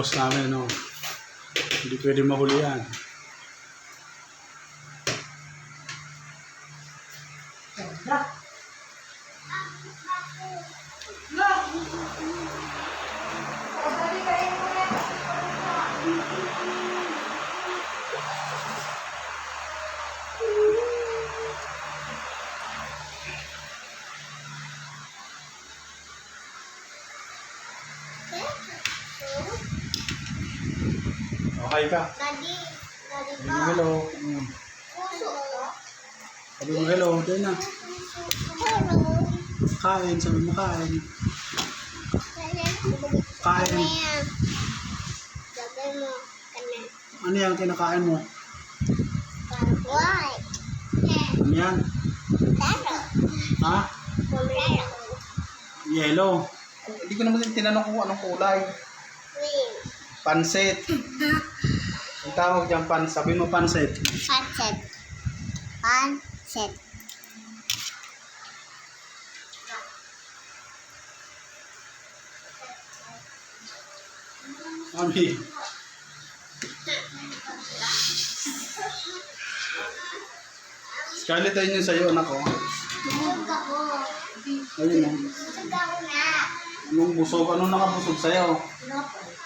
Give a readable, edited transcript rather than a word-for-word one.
boss namin, no? Hindi pwede mahuli yan. Okay ka? Daddy, daddy Sabi mo ba? hello. Puso. Sabi mo hello. Doon na. Hello. Kain. Sabi mo kain. Kain. Sabi mo, kanan. Ano yan kinakain mo? White. Ano yan? Taro. Ha? Pomelo. Yellow. Hindi ko naman tinanong kung anong kulay. Green. Pansit. Ang tawag dyan sabi mo pansit. Pancit. Pancit. Mami. Scarlett, ayun yung sa'yo, anak ko. Busog ako. Ayun o. Busog ako na. Anong busog? Anong nakabusog sa'yo? Lopo.